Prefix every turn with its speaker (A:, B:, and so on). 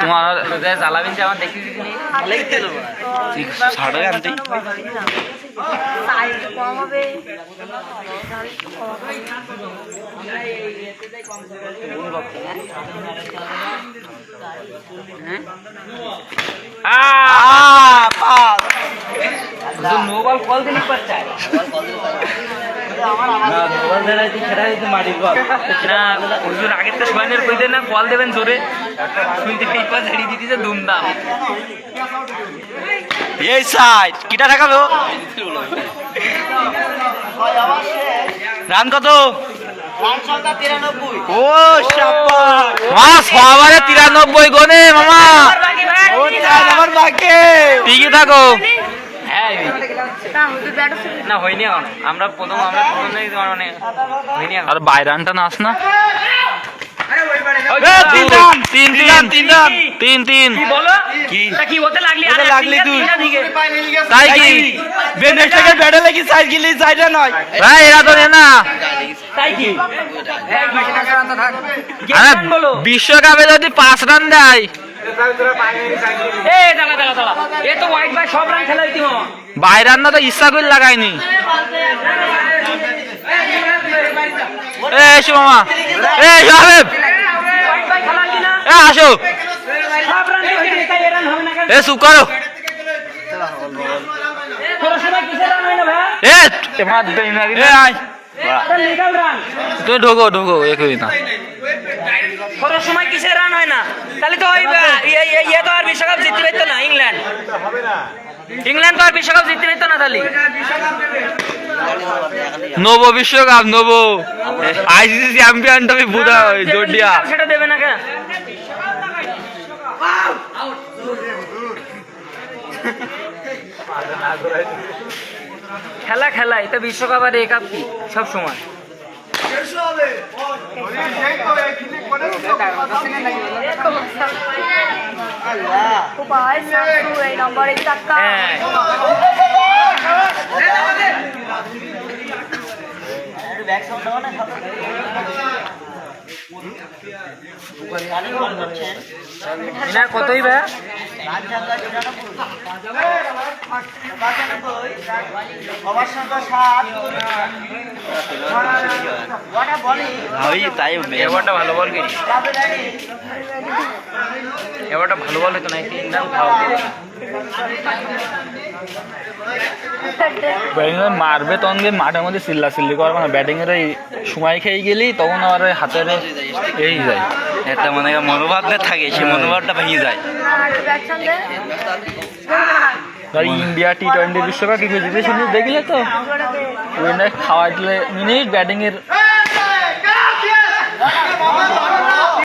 A: তোমার
B: জ্বালাবেন যে আমার দেখি
A: ছাড়ো আনতে
B: মোবাইল কল দিলি পাচ্ছে আগের তো সোয়ানের কই দেন না কল দেবেন জোরে শুনতে পেপার ঝাড়িয়ে দিতে দুমদাম
A: এই সাইড কিটা দেখাবো রান কত ও মা সবারে 93 গোনে মামা আমার বাকি ঠিকই থাকো
B: না হয়নি এখন আমরা প্রথমে মানে হয়নি
A: আর বাইরানটা নাস না বিশ্বকাপে যদি 5 রান দেয় বাইরান না তো ইচ্ছা করে লাগায়নি এসো মামা আসো চুপ করো তুমি ঢোকো ঢোকো একই না
B: খরচ সময় কিসের রান হয় না তাহলে তো ইয়ে তো আর বিশ্বকাপ জিততে পারতো না ইংল্যান্ড তো আর বিশ্বকাপ জিততে পারতো না তাহলে
A: নব বিশ্বকাপ নব আইসিসি চ্যাম্পিয়ন ট্রফি বুদা জোডিয়া
B: সেটা দেবে না কেন খেলা খেলা এটা বিশ্বকাপ আর এ কাপ কি সব সময় কতই ভাই
A: তাই
B: এবারটা ভালো বল কি এবারটা ভালো বল হতো না
A: মারবে তখন মাঠের মধ্যে চিল্লা চিল্লি করবে না ব্যাটিং এর সময় খেয়ে গেলি তখন আবার হাতের এই যায় একটা মানে মনোভাবটা থাকে সেই মনোভাবটা ভেঙে যায় ইন্ডিয়া T20 বিশ্বকাপ জিতেছিল দেখলে তো খাওয়াইলে মিনিট ব্যাটিং এর